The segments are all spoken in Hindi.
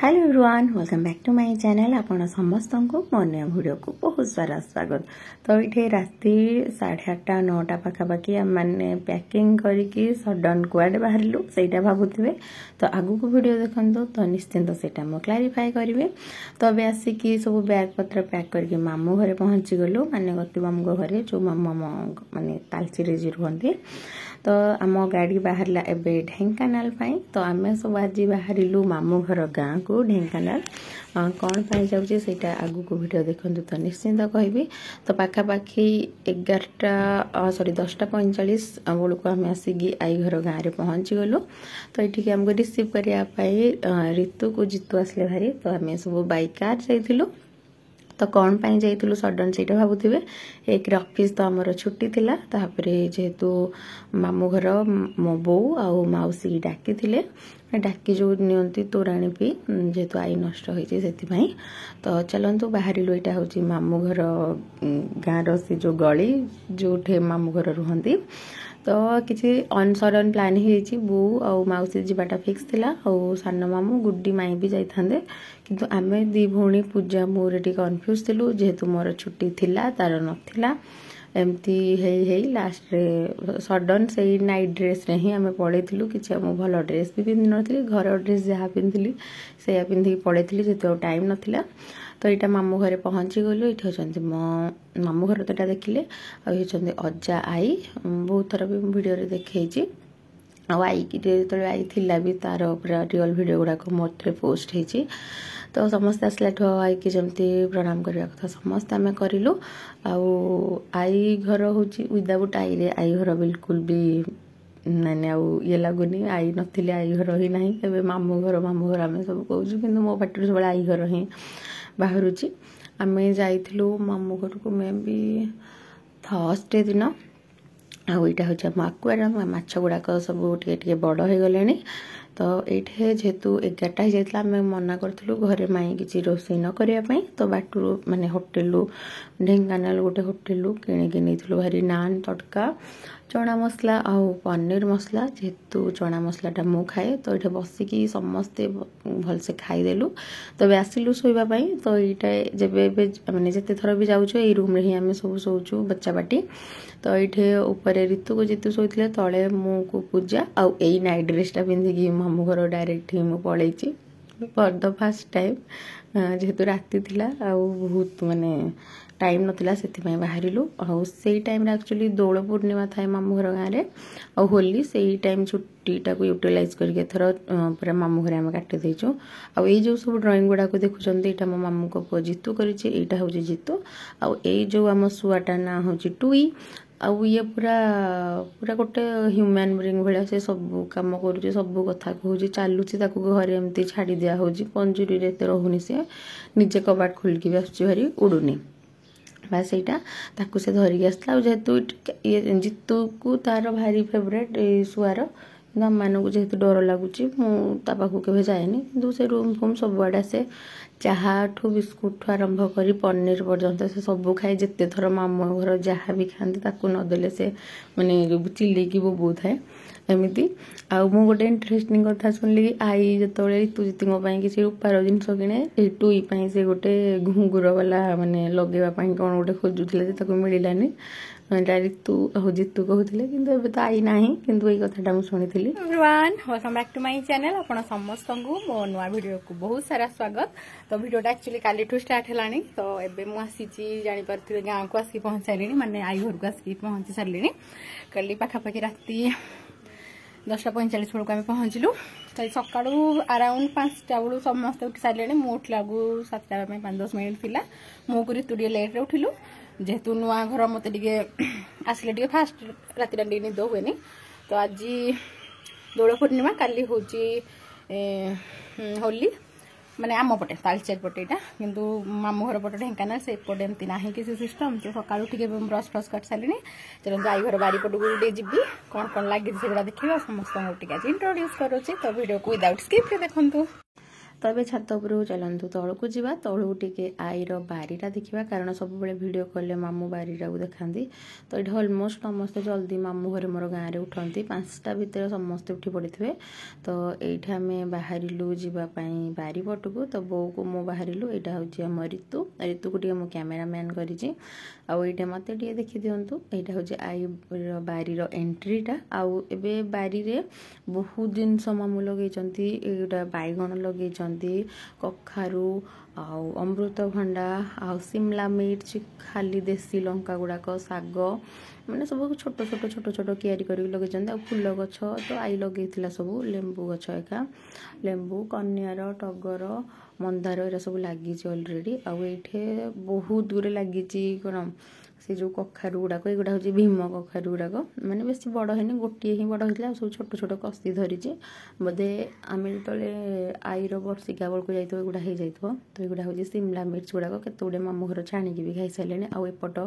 Hello everyone welcome back to my channel आपण समस्त को मो नया वीडियो को बहुत सारा स्वागत। तो ये राति 8:30 9टा पाखापाखि आम मैंने पैकिंग करके सडन कुआडे बाहरलु से भावुवे। तो आगु को वीडियो देखो तो निश्चिंत से क्लारिफाई करेंगे। तो अभी आसिकी सब बैग पत्र पैक करके मामू घरे पहुँची गलु माने गति मामू घरे जो मामू माने तालचेरी जी रुहती। तो आम गाड़ी बाहरला एबे ढेंकानाल पाई। तो आम सब आज बाहरिलु मामू घर गाँ को ढेंकानाल कौन पाई जाऊँचे सेटा आगु को वीडियो देखंतु तो निश्चिंत कहबी। तो पाखापाखि 10:45 बेलू आम आसिकी आई घर गाँव में पहुँची गलु। तो ये आमको रिसीव करने ऋतु को जितु आसले भारी। तो आम सब बाइक कार जाइलु। तो कौन पाई जाइलु सडन से भावुवे। एक ऑफिस तो आमर छुट्टी थिला तापरे जेहेतु मामू घर मो बो आउ मौसी डाकी थिले डाकी जो नियंती तोराणी पी जेहेतु आई नष्ट होती से। तो चलतु बाहरिलु यहाँ हूँ मामू घर गाँव से जो गली जो मामू घर रुहती। तो किसी अनसडन प्लान ही बो आउ मौसी जाटा फिक्स थिला आउ सान मामू गुड्डी माई भी जाइए। किंतु आमे दी भौणी पूजा मोर टी कन्फ्यूज थिलु जेहेतु मोर छुट्टी थिला तार नथिला एमती हेई लास्ट रे सडन से नाइट ड्रेस रे ही आमे पड़ेथिलु। किछि हम भल ड्रेस भी पिंधि नथिली घर ड्रेस जहाँ पिंधिली से पिंधि पड़ेथिली जेतो टाइम नथिला। तो यहाँ मामू घरे पहुँची गलु। ये होचंती मो मामू घर तो देखिले आ होचंती अज्जा आई बहुत थर भी वीडियो रे देखैछि। आई कि जो आई थिला भी तार पूरा रियल वीडियो गुड़ाक मोटे पोस्ट होती। तो समस्त आसला आई कि जमती प्रणाम करने कथा समस्त आम करूँ। आई घर हूँ विदाउट आई रे आई घर बिल्कुल भी मैंने आउ ये लगुनि आई नथिले आई घर ही ना। मामू घर आम सब कहूँ कि मो पाटर सब आई घर ही बाहर। आम जाइलु मामू घर को मे भी थर्सडे दिन। आईटा हूँ आम आक्वारियम माछ गुड़ाक सब टे बड़ हो गले। तो ये जेहेतु 11टा हो जाता आम मना करूँ घरे माई किसी रोषे न करने। तो बाटू माने होटेलु ढेंकानाल गोटे होटेलु किणिकी नहीं भारी नान तड़का चना मसला आउ पनीर मसला। जेहेतु चना मसलाटा मु खाए तो ये बसिकी समस्ते भलसे खाईदेलु। तो आसिलु शोवाई। तो ये जब मैंने जिते थर भी जाऊँ ये रूम रे ही आम सब शोचु बच्चा बाटी। तो ये ऊपर ऋतु को जितु शोते तले मु को पूजा आउ यही नाइट ड्रेसटा पिंधिकी मामू घर डायरेक्ट ही मुझे पलैची फॉर द फर्स्ट टाइम। जेहेतु राति थिला आउ बहुत माने टाइम नथिला से बाहरिलु। आउ से टाइम एक्चुअली दोल पूर्णिमा थाए मामू घर गाँव में आ होली से टाइम छुट्टीटा को यूटिलाइज करके थर पूरा मामू घर आम काटी देचु। आ जो सब ड्रॉइंग गुड़ाक देखुं यहाँ मो मामू को पुआ जितु करा हूँ जितु। आउ जो आम शुआटा ना हूँ टुई। आउ ये पूरा पूरा गोटे ह्यूमन ब्रिंग भाया से सब कम करुचे सब कथा कहूँ चलुची घरे एमती छाड़ी दिया हो पंजुरी एत रोनी सी निजे कबाट खोलिकी भी आसुची भारी उड़ूनी बास यहाँ से धरिकी आसला। जेहेतु ये जितु को तार भारी फेवरेट शुआर आम मानक जेहेतु डर लगुच मुझा पाखु के जाएनि कि से रूम फूम सबुआड़े आसे चाहा ठू बिस्कुट ठू आरंभ कर पनीर पर्यंत से सब खाए। जिते थर मामू घर जहाँ भी खाते ताकू नदेले से माने चिल्लेकी बोबू थाए एमती। आउ मु गोटे इंटरेस्टिंग कथा शुणिली कि आई जो ऋतु जीती किसी रूपार जिनस किणे टुई से गोटे घुंगुर वाला माने लगेवाई कौन गोटे खोजुले मिलानी ऋतु जितु कहते कि तो आई ना कि यही कथा मुझे everyone welcome back to my channel. आपण समस्त को मो नुआ वीडियो को बहुत सारा स्वागत। तो वीडियोटा एक्चुअली काली ठू स्टार्ट है। तो एबे मु आसी जानी पारथि गाँव को आसिक पहुँच सारे माने आई घर को आसिक पहुँची सारे। कल पाखापाखि राति 10:45 बेलू आम पहुँचलु। सका अराउंड 5टा बेलू समस्त उठी सारे। मु उठला 7टा 5-10 मिनिट थी मु को ऋतु लेट्रे उठिलु। जेहेतु नुआ घर मत आसिले टे फास्ट राति निद हुए। तो आज दोल पूर्णिमा काली हूँ होली माने आम पटे तालचेर पटे किंतु मामू घर पटे ढेंकानाल से पटे एमती ना किसी सिस्टम। तो सका ब्रश फ्रश कर सारे। चलो आई घर बारी पटू जी कौन कौन लगे से देखिए समस्त आज इंट्रोड्यूस करुच्ची। तो वीडियो को विदाउट स्किप देखु। तो ये छात उपरକୁ चलतु तौक जावा तौक टे आईर बारीटा देखा कारण सब भिड कले मामू बारीटा को देखा तो ये अलमोस्ट समस्ते जल्दी मामू घर मोर गाँव में उठती 5टा भितर समस्ते उठी पड़े तो ये आम बाहरिलु जावाई बारी पटक तो बो को मु बाहरिलु यहाँ हूँ आम ऋतु ऋतु को मु कैमेरामैन करी आईटा मत देखी दिंतु यहाँ हूँ आई बारी एंट्रीटा आउ ए बारी रे बहुत जिनस मामू लगे बैगण लगे कखारू आउ अमृतभंडा आउ शिमला मिर्च खाली देसी लंका गुड़ाक साग मैंने सब छोट छोट छोट छोट क्यारी कर लगे फूल गछ तो आई लगे सब लेंबू गछ एका लेंबू कनियार टगर मंदार एरा सब लगी अलरेडी आउ ये बहुत गुरे लगी कौन से जो कखारू गुड़ाक एगुड़ा हूँ भीम कखारू गुड़ाक मैंने बेस बड़ है गोटे ही बड़ होता सब छोट छोट कषि धरी बोधे आम जो आईर वर्षिका बेलू जाइए एगुड़ा हो जाइए तो एगुड़ा हूँ शिमला मिर्च गुड़ाक केते गुड़े मामू घर छाणिकी भी खाई सारे आउ एपट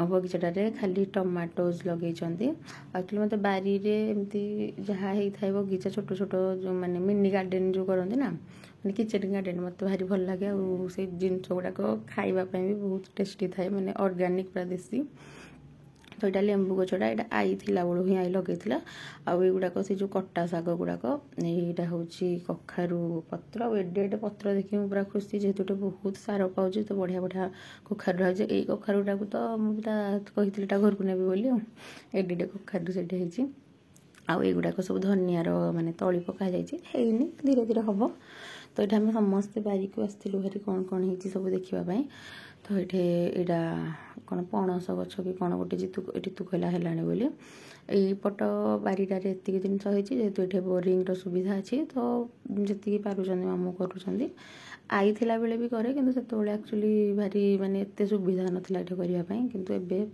बगीचाटे खाली टमाटोज लगे एक्चुअली मत बारी एमती जहाँ होता है बगीचा छोट छोट जो मैंने मिनी गार्डन जो करते ना मैंने किचन गार्डन मत भारी भल लगे और से जिनस गुड़ाक खावाई भी बहुत टेस्टी थाए मैंने ऑर्गेनिक पूरा देसी तो यहाँ लेंबू गछटा यहाँ आई थिला बेलू ही आई लगे आउगुड़ाक से जो कटा शाग गुड़ाक यहाँ हूँ कखारू पत्र एडे एडे पत्र देखिए मुझे पूरा खुशी जेहेतु बहुत सार पाँच तो बढ़िया बढ़िया कखारू रही यही कखारूटा को तो मुझे कही घर को नेबी बोली एडे एडे कखारू से आउ एगुड़ाक सब धनियार माने तली पका जाइए धीरे धीरे हम तो ये आम समस्ते बारी को आसलु भारी कौन कौन हो सब देखापी तो ये कौन पणस गछ कि कौन गोटे ऋतु कहला है बोली यहीपट बारीटार एति जिनस जेहेतु ये बोरिंग सुविधा अच्छी तो जी पार्टी मामू कर आई थिला बेले भी करे किंतु सेतबेले एक्चुअली भारी माने एते सुविधा नथिला एटा करिया पई किंतु एबे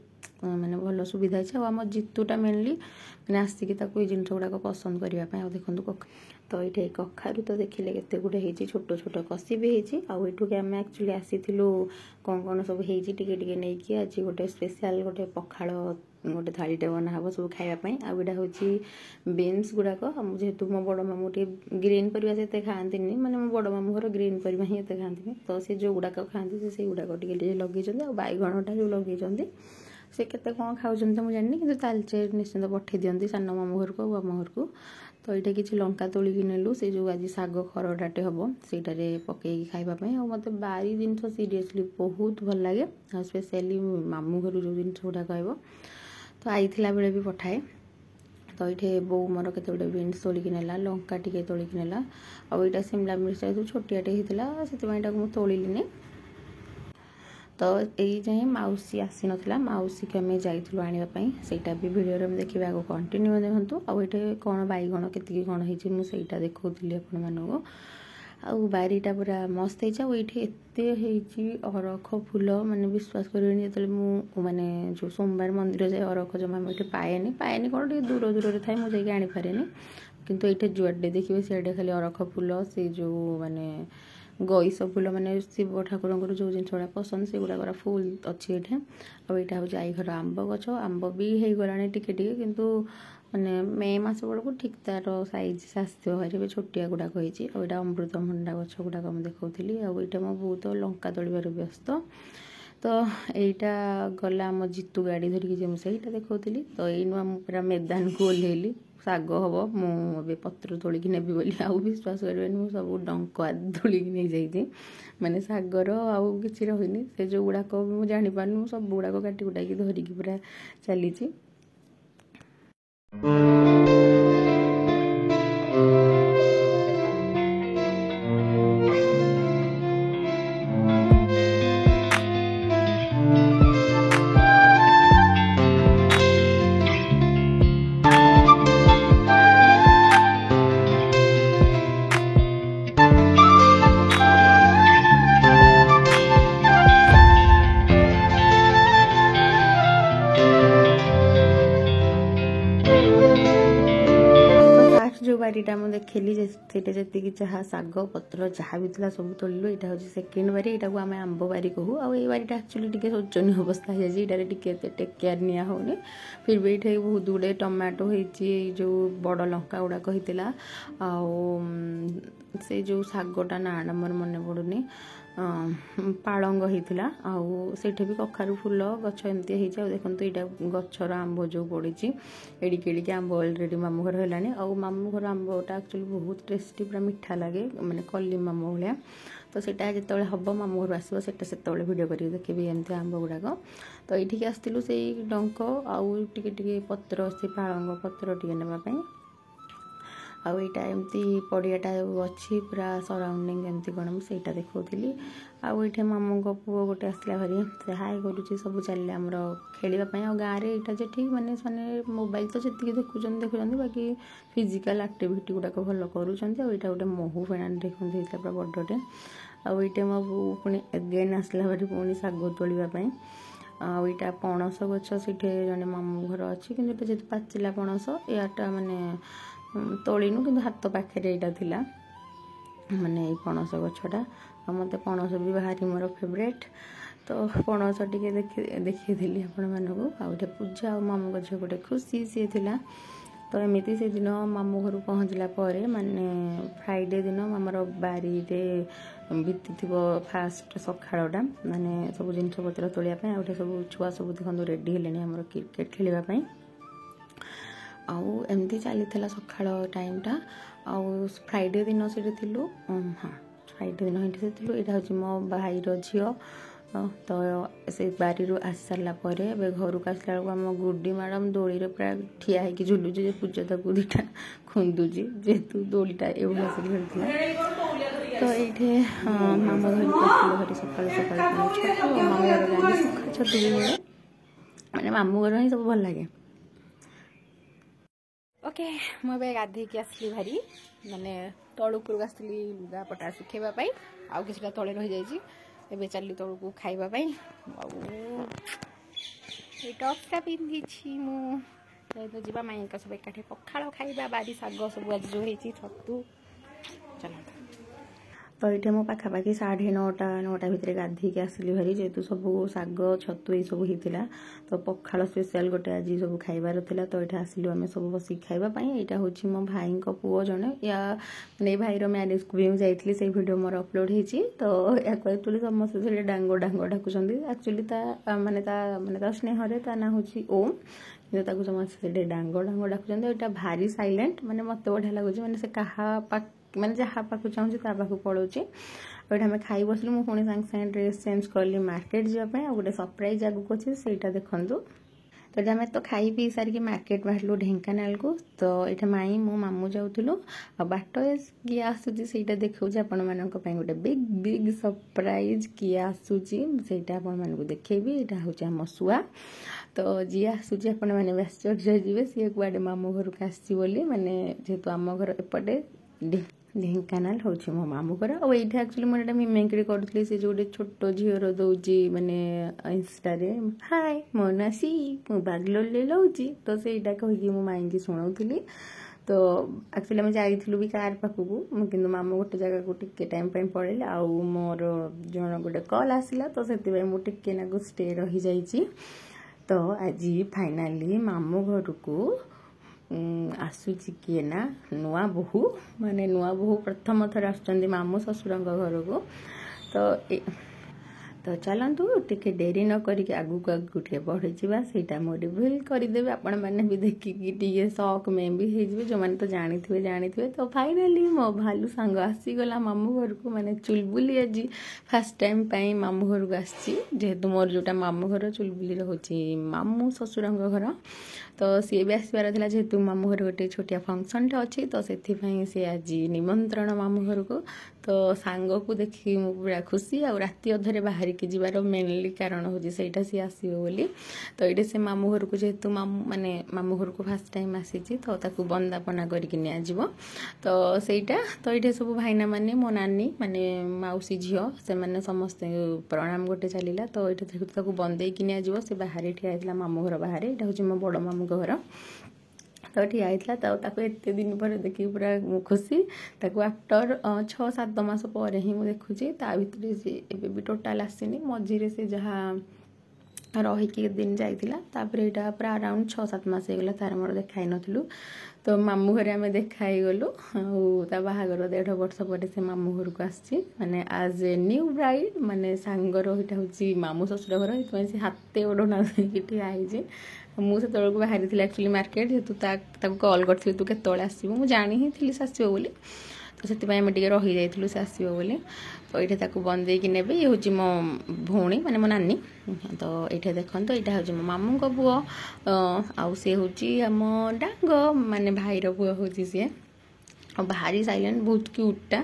माने भल सुविधा अच्छे आम जितुटा मेनली मैंने आसिकी ताको जिन गुड़ाक पसंद करने देखो तो ये कखारू तो देखिले केते गुड़े होती छोट छोट कषि भी होती आउटू आम एक्चुअली आसीलु कौन कौन सब होटे नहीं आज गोटे स्पेशल गोटे पखाड़ गोटे थालीटे बना हम सब खायापी आईटा हूँ बीन्स गुड़ाक जेहेतु मो बड़ मामू टे ग्रीन परिवा से खाती मैंने मो बड़ मामू घर ग्रीन परिवा ही एत खाती तो सी जो गुड़ाक खाती से गुड़ाक टे लगे बैगणटा जो लगे से केते कौन खाऊँ मुझे जानी कि तालचे निश्चिंत पठे दिखती सान मामू घर को आम घर को तो ये किसी लंका तोलिकी नेलु से जो आज शाग खरडाटे हम सेटार पकईकी खावाई और मत बारी जिनस सीरियसली बहुत भल लगे और स्पेशली मामू घर जो जिन गुड़ा कह तो आई बेले भी पठाए तो ये बो मोर केते गुड़े बीन्स तोलिकी नेला लंका टिके तोलिकी नेला और यहाँ शिमला मिर्च जो छोटियाटे होता से मुझे तोलिनी तो यही जाए मौसी आसी नाला मौसी को आम जाइलु आनापी सेटा भी भिडियो में देखिए आगे कंटिन्यू देखूँ आउ ये कौन बैगण के कौन होता देखी आपको आउ बारीटा पूरा मस्त हो ये अरख फूल माने विश्वास करें जो मैंने जो सोमवार मंदिर जाए अरख जमा ये पाएनि कौन दूर दूर थाए मुझे आनी पारे किंतु ये जुआडे देखिए सीडे खाली अरख फूल से जो माने गईस फूल माने शिव ठाकुर जो जिन गुड़ा पसंद से गुड़ा फुल अच्छी ये आईटा हूँ आई घर आंब गछ आंब भी हो गला टिके किंतु माने मे मस बेलू ठीक तार सैज आसो भाई छोटिया गुड़ाक होती अमृतभंडा गछ गुड़ाक देखी आईटा मो बहुत लंका तोड़बार व्यस्त तो यहीटा गला आम जितु गाड़ी धरिकी मुझे देखी तो यही पूरा मैदान को ओह्लैली शाग हम मुझे पत्र तोलिकी नेबी बोली आउ विश्वास करें मुझे सब डंक आदि तोलिकी नहीं जाइए मैंने शागर आउ कि रही से जो गुड़ाक मुझे जापार सब गुड़ाक काटी कुटाकी धरिकी पूरा चली ସେଇଟା ଯେତିକି ଯାହା ଶାଗ ପତ୍ର ଯାହା ବି ଥିଲା ସବୁ ତୋଳିଲୁ। ଏଇଟା ହେଉଛି ସେକେଣ୍ଡ ବାରି, ଏଇଟାକୁ ଆମେ ଆମ୍ବ ବାରି କହୁ। ଆଉ ଏଇ ବାରିଟା ଆକ୍ଚୁଆଲି ଟିକେ ଶୋଚନୀୟ ଅବସ୍ଥା ହେଇଯାଇଛି, ଏଇଟାରେ ଟିକେ ଏତେ ଟେକ୍ କେୟାର ନିଆ ହେଉନି। ଫିର୍ ବି ଏଇଠି ବହୁତ ଗୁଡ଼ିଏ ଟମାଟୋ ହେଇଛି, ଏଇ ଯେଉଁ ବଡ଼ ଲଙ୍କା ଗୁଡ଼ାକ ହେଇଥିଲା। ଆଉ ସେଇ ଯେଉଁ ଶାଗଟା ନାଁଟା ମୋର ମନେ ପଡ଼ୁନି, ପାଳଙ୍ଗ ହେଇଥିଲା। ଆଉ ସେଇଠି ବି କଖାରୁ ଫୁଲ ଗଛ ଏମିତି ହେଇଛି। ଆଉ ଦେଖନ୍ତୁ ଏଇଟା ଗଛର ଆମ୍ବ ଯେଉଁ ପଡ଼ିଛି, ଏଡ଼ିକି ଏଡ଼ିକି ଆମ୍ବ ଅଲରେଡ଼ି ମାମୁଁ ଘର ହେଲାଣି। ଆଉ ମାମୁଁ ଘର ଆମ୍ବଟା ଆକ୍ଚୁଆଲି ବହୁତ ଟେଷ୍ଟି, ପୁରା ମିଠା ଲାଗେ, ମାନେ କଲିମ ଆମ୍ବ ଭଳିଆ। ତ ସେଇଟା ଯେତେବେଳେ ହେବ ମାମୁଁ ଘରୁ ଆସିବ ସେଇଟା ସେତେବେଳେ ଭିଡ଼ିଓ କରିକି ଦେଖିବି ଏମିତି ଆମ୍ବ ଗୁଡ଼ାକ। ତ ଏଇଠିକି ଆସିଥିଲୁ ସେଇ ଡଙ୍କ ଆଉ ଟିକେ ଟିକେ ପତ୍ର, ସେ ପାଳଙ୍ଗ ପତ୍ର ଟିକେ ନେବା ପାଇଁ। ଆଉ ଏଇଟା ଏମିତି ପଡ଼ିଆଟା ଅଛି ପୁରା ସରାଉଣ୍ଡିଙ୍ଗ ଏମିତି କ'ଣ ମୁଁ ସେଇଟା ଦେଖାଉଥିଲି। ଆଉ ଏଇଠି ମାମୁଁଙ୍କ ପୁଅ ଗୋଟେ ଆସିଲା ଭାରି, ସେ ହାଇ କରୁଛି, ସବୁ ଚାଲିଲେ ଆମର ଖେଳିବା ପାଇଁ। ଆଉ ଗାଁରେ ଏଇଟା ଯେଠି ମାନେ ସେମାନେ ମୋବାଇଲ ତ ଯେତିକି ଦେଖୁଛନ୍ତି ବାକି ଫିଜିକାଲ ଆକ୍ଟିଭିଟି ଗୁଡ଼ାକ ଭଲ କରୁଛନ୍ତି। ଆଉ ଏଇଟା ଗୋଟେ ମହୁ ଫେଣାରେ ଦେଖନ୍ତୁ ହେଇଥିଲା ପୁରା ବଡ଼ଟେ। ଆଉ ଏଇଟା ମୋ ବୋଉ ପୁଣି ଏଗେନ୍ ଆସିଲା ଭାରି ପୁଣି ଶାଗ ତୋଳିବା ପାଇଁ। ଆଉ ଏଇଟା ପଣସ ଗଛ, ସେଇଠି ଜଣେ ମାମୁଁ ଘର ଅଛି, କିନ୍ତୁ ଏଇଟା ଯେହେତୁ ପାଚିଲା ପଣସ, ଏହାଟା ମାନେ ତୋଳିନୁ, କିନ୍ତୁ ହାତ ପାଖରେ ଏଇଟା ଥିଲା ମାନେ ଏଇ ପଣସ ଗଛଟା। ଆଉ ମୋତେ ପଣସ ବି ଭାରି ମୋର ଫେଭରେଟ୍, ତ ପଣସ ଟିକେ ଦେଖେଇଥିଲି ଆପଣମାନଙ୍କୁ। ଆଉ ଏଠି ପୂଜା ଆଉ ମାମୁଁଙ୍କ ଝିଅ ଗୋଟେ ଖୁସି ସିଏ ଥିଲା। ତ ଏମିତି ସେଦିନ ମାମୁଁ ଘରୁ ପହଞ୍ଚିଲା ପରେ ମାନେ ଫ୍ରାଇଡ଼େ ଦିନ ଆମର ବାରିରେ ବିତିଥିବ ଫାଷ୍ଟ ସକାଳଟା, ମାନେ ସବୁ ଜିନିଷପତ୍ର ତୋଳିବା ପାଇଁ। ଆଉ ଏଠି ସବୁ ଛୁଆ ସବୁ ଦେଖନ୍ତୁ ରେଡ଼ି ହେଲେଣି ଆମର କ୍ରିକେଟ୍ ଖେଳିବା ପାଇଁ। ଆଉ ଏମିତି ଚାଲିଥିଲା ସକାଳ ଟାଇମ୍ଟା। ଆଉ ଫ୍ରାଇଡ଼େ ଦିନ ସେଠି ଥିଲୁ, ହଁ ଫ୍ରାଇଡ଼େ ଦିନ ଏଠି ଥିଲୁ। ଏଇଟା ହେଉଛି ମୋ ଭାଇର ଝିଅ। ତ ସେ ବାରିରୁ ଆସି ସାରିଲା ପରେ ଏବେ ଘରକୁ ଆସିଲା ବେଳକୁ ଆମ ଗୁଡ଼ି ମ୍ୟାଡ଼ାମ୍ ଦୋଳିରେ ପୁରା ଠିଆ ହେଇକି ଝୁଲୁଛି, ଯେ ପୂଜା ତାକୁ ଦୁଇଟା ଖୁନ୍ଦୁଛି, ଯେହେତୁ ଦୋଳିଟା ଏଭଳିଆ ସେ ଖେଳୁଥିଲା। ତ ଏଇଠି ମାମୁଁ ଧରିକି ଆସିଲେ ଘରେ ସକାଳୁ ସକାଳୁ ଛତୁ, ଆଉ ମାମୁଁ ଘର ଗାଁରେ ଶୁଖା ଛତୁ ବି ମିଳେ, ମାନେ ମାମୁଁ ଘର ହିଁ ସବୁ ଭଲ ଲାଗେ। ଓକେ, ମୁଁ ଏବେ ଗାଧେଇକି ଆସିଲି ଭାରି, ମାନେ ତଳ ଉପରକୁ ଆସିଥିଲି ଲୁଗାପଟା ଶୁଖେଇବା ପାଇଁ, ଆଉ କିଛିଟା ତଳେ ରହିଯାଇଛି। ଏବେ ଚାଲିଲି ତଳକୁ ଖାଇବା ପାଇଁ। ଆଉ ଏଇ ଟପ୍ସଟା ପିନ୍ଧିଛି ମୁଁ, ତ ଯିବା ମାଇଁଙ୍କ ସବୁ ଏକାଠି ପଖାଳ ଖାଇବା, ବାରି ଶାଗ ସବୁ ଆଜି ଯେଉଁ ହେଇଛି, ଛତୁ। ଚାଲନ୍ତୁ। ତ ଏଇଠି ମୁଁ ପାଖାପାଖି 9:30 ଭିତରେ ଗାଧେଇକି ଆସିଲି ଭାରି, ଯେହେତୁ ସବୁ ଶାଗ ଛତୁ ଏଇସବୁ ହେଇଥିଲା। ତ ପଖାଳ ସ୍ପେଶାଲ ଗୋଟେ ଆଜି ସବୁ ଖାଇବାର ଥିଲା। ତ ଏଇଠି ଆସିଲୁ ଆମେ ସବୁ ବସିକି ଖାଇବା ପାଇଁ। ଏଇଟା ହେଉଛି ମୋ ଭାଇଙ୍କ ପୁଅ ଜଣେ, ମାନେ ଏଇ ଭାଇର ମ୍ୟାରେଜକୁ ବି ମୁଁ ଯାଇଥିଲି, ସେଇ ଭିଡ଼ିଓ ମୋର ଅପଲୋଡ଼ ହେଇଛି। ତ ୟାକୁ ଆକ୍ଚୁଆଲି ସମସ୍ତେ ସେଠି ଡାଙ୍ଗ ଡାକୁଛନ୍ତି। ଆକ୍ଚୁଆଲି ତା ସ୍ନେହରେ ତା ନାଁ ହେଉଛି ଓମ୍, କିନ୍ତୁ ତାକୁ ସମସ୍ତେ ସେଠି ଡାଙ୍ଗ ଡାକୁଛନ୍ତି। ଏଇଟା ଭାରି ସାଇଲେଣ୍ଟ, ମାନେ ମୋତେ ବଢ଼ିଆ ଲାଗୁଛି, ମାନେ ସେ ମାନେ ଯାହା ପାଖକୁ ଚାହୁଁଛି ତା ପାଖକୁ ପଳାଉଛି। ଆଉ ଏଇଟା ଆମେ ଖାଇ ବସିଲୁ। ମୁଁ ପୁଣି ସାଙ୍ଗେ ସାଙ୍ଗେ ଡ୍ରେସ୍ ଚେଞ୍ଜ କଲି ମାର୍କେଟ ଯିବା ପାଇଁ। ଆଉ ଗୋଟେ ସରପ୍ରାଇଜ୍ ଆଗକୁ ଅଛି, ସେଇଟା ଦେଖନ୍ତୁ। ତ ଏଇଟା ଆମେ ତ ଖାଇ ପିଇ ସାରିକି ମାର୍କେଟ ବାହାରିଲୁ ଢେଙ୍କାନାଳକୁ। ତ ଏଇଟା ମାଇଁ ମୋ ମାମୁଁ ଯାଉଥିଲୁ। ଆଉ ବାଟରେ କିଏ ଆସୁଛି ସେଇଟା ଦେଖାଉଛି ଆପଣମାନଙ୍କ ପାଇଁ, ଗୋଟେ ବିଗ୍ ସରପ୍ରାଇଜ୍ କିଏ ଆସୁଛି ସେଇଟା ଆପଣମାନଙ୍କୁ ଦେଖେଇବି। ଏଇଟା ହେଉଛି ଆମ ଶୁଆ। ତ ଯିଏ ଆସୁଛି ଆପଣମାନେ ବି ଆଶ୍ଚର୍ଯ୍ୟ ଯିବେ, ସିଏ କୁଆଡ଼େ ମାମୁଁ ଘରକୁ ଆସିଛି ବୋଲି। ମାନେ ଯେହେତୁ ଆମ ଘର ଏପଟେ ଢେଙ୍କାନାଳ ହେଉଛି ମୋ ମାମୁଁ ଘର। ଆଉ ଏଇଠି ଆକ୍ଚୁଆଲି ମୁଁ ଏଇଟା ମିମିକ୍ରି କରୁଥିଲି, ସେ ଯେଉଁ ଗୋଟେ ଛୋଟ ଝିଅର ଦେଉଛି ମାନେ ଇନଷ୍ଟାରେ, ହାଏ ମୋ ନାଁ ସି, ମୁଁ ବାଗଲୋରରେ ରହୁଛି। ତ ସେଇଟା କହିକି ମୁଁ ମାଇଁକି ଶୁଣାଉଥିଲି। ତ ଆକ୍ଚୁଆଲି ଆମେ ଯାଇଥିଲୁ ବି କାର୍ ପାଖକୁ, କିନ୍ତୁ ମାମୁଁ ଗୋଟେ ଜାଗାକୁ ଟିକେ ଟାଇମ୍ ପାଇଁ ପଳେଇଲେ। ଆଉ ମୋର ଜଣ ଗୋଟେ କଲ୍ ଆସିଲା, ତ ସେଥିପାଇଁ ମୁଁ ଟିକେ ନାକୁ ଷ୍ଟେ ରହିଯାଇଛି। ତ ଆଜି ଫାଇନାଲି ମାମୁଁ ଘରକୁ ଆସୁଛି କିଏ ନା ନୂଆ ବୋହୂ, ମାନେ ନୂଆ ବୋହୂ ପ୍ରଥମ ଥର ଆସୁଛନ୍ତି ମାମୁଁ ଶ୍ୱଶୁରଙ୍କ ଘରକୁ। ତ ଚାଲନ୍ତୁ ଟିକେ ଡେରି ନ କରିକି ଆଗକୁ ଟିକେ ବଢ଼ିଯିବା, ସେଇଟା ମୁଁ ରିଭିଲ୍ କରିଦେବି। ଆପଣମାନେ ବି ଦେଖିକି ଟିକେ ସକ୍ ମେ ବି ହେଇଯିବେ, ଯେଉଁମାନେ ତ ଜାଣିଥିବେ। ତ ଫାଇନାଲି ମୋ ଭାଲୁ ସାଙ୍ଗ ଆସିଗଲା ମାମୁଁ ଘରକୁ, ମାନେ ଚୁଲବୁଲି ଆଜି ଫାର୍ଷ୍ଟ ଟାଇମ୍ ପାଇଁ ମାମୁଁ ଘରକୁ ଆସିଛି। ଯେହେତୁ ମୋର ଯେଉଁଟା ମାମୁଁ ଘର, ଚୁଲବୁଲିର ହେଉଛି ମାମୁଁ ଶ୍ୱଶୁରଙ୍କ ଘର। ତ ସିଏ ବି ଆସିବାର ଥିଲା, ଯେହେତୁ ମାମୁଁ ଘରେ ଗୋଟେ ଛୋଟିଆ ଫଙ୍କସନ୍ଟେ ଅଛି, ତ ସେଥିପାଇଁ ସିଏ ଆଜି ନିମନ୍ତ୍ରଣ ମାମୁଁ ଘରକୁ। ତ ସାଙ୍ଗକୁ ଦେଖିକି ମୁଁ ପୁରା ଖୁସି। ଆଉ ରାତି ଅଧରେ ବାହାରିକି ଯିବାର ମେନଲି କାରଣ ହେଉଛି ସେଇଟା, ସିଏ ଆସିବ ବୋଲି। ତ ଏଇଠି ସେ ମାମୁଁ ଘରକୁ, ଯେହେତୁ ମାମୁଁ ଘରକୁ ଫାର୍ଷ୍ଟ ଟାଇମ୍ ଆସିଛି, ତ ତାକୁ ବନ୍ଦାପନା କରିକି ନିଆଯିବ। ତ ସେଇଟା, ତ ଏଇଠି ସବୁ ଭାଇନାମାନେ, ମୋ ନାନୀ ମାନେ ମାଉସୀ ଝିଅ, ସେମାନେ ସମସ୍ତେ ପ୍ରଣାମ ଗୋଟେ ଚାଲିଲା। ତ ଏଇଠି ତାକୁ ବନ୍ଦେଇକି ନିଆଯିବ। ସେ ବାହାରେ ଠିଆ ହେଇଥିଲା ମାମୁଁ ଘର ବାହାରେ। ଏଇଟା ହେଉଛି ମୋ ବଡ଼ ମାମୁଁଙ୍କ ଘର। तो ठिया होता ताको एते दिन पर देखिए पूरा खुशी ताको आफ्टर 6-7 मास पर ही मुझे देखुची ता भितर से एबे भी टोटाल आसीनी मझिरे से जहाँ रहीकि दिन जाइतिला तापर एटा पूरा अराउंड 6-7 मास होगला तार मोर देखाई नथिलु तो मामू घरे आम देखाई गलु ता बाहागर 1.5 वर्ष पर से मामू घर को आसी माने आज ए न्यू ब्राइड माने सांगर इटा हूँ मामू ससुर घर ये से हाथे ओढ़ना ठिया है मुझे से बाहरी थी एक्चुअली मार्केट जेतु कॉल कर तू केतले आसबू मुझे जानी ही थी से आसो बोली तो से रही जाइलु से आसो बोली तो ये बंदे कि ने ये हूँ मो भौणी माने मो नानी तो ये देखो तो यहाँ हूँ मो मामू को पुओ आउ सी हूँ आम डांग माने भाईर पुओ हूँ सी भारी साइलेंट बहुत क्यूटा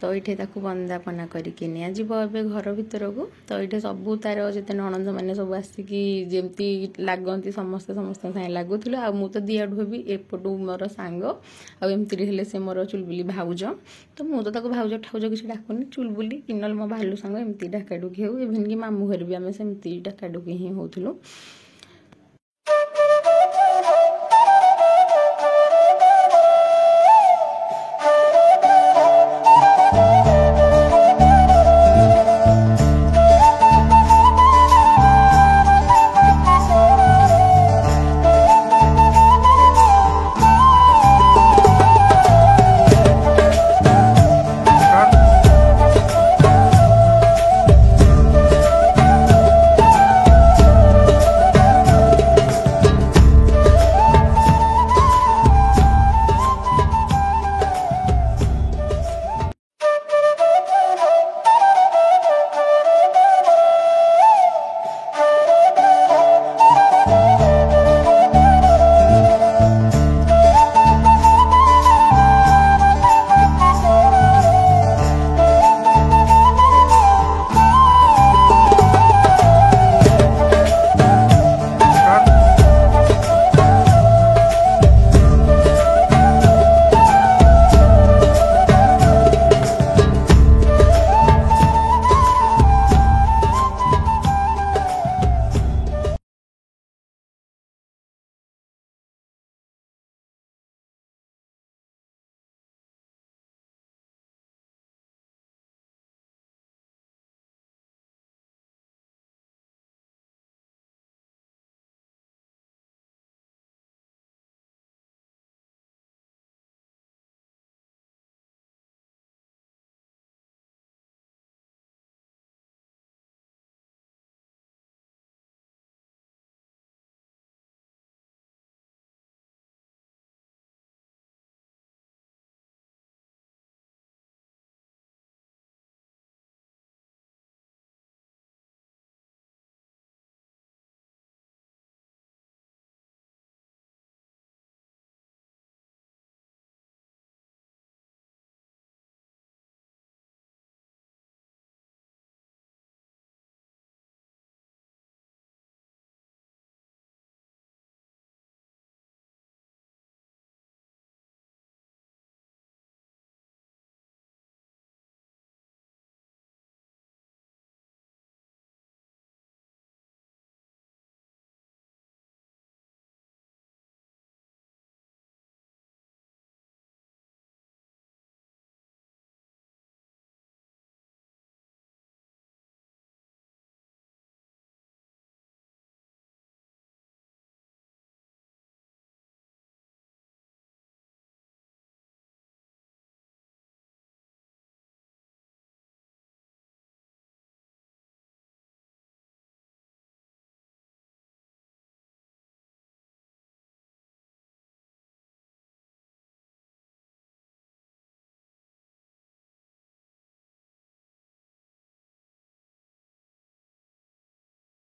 तो ये बंदापना करके नियाजिबे घर भीतर को तो ये सबू तार जिते नणंद मैंने सब आसिकी जमती लगती समस्त सागे लगुल आ मु तो दिआडू भी एपटू मोर सांग आमती से मोर चुलबुली भाउज तो मुझे तो भाउज ठाउज किसी डाकुनी चुलबुली किनल मो भालू सांग एमती डाकाडुकी हो इभन कि मामू घर भी आम सेमती डाकाडुकी ही होलु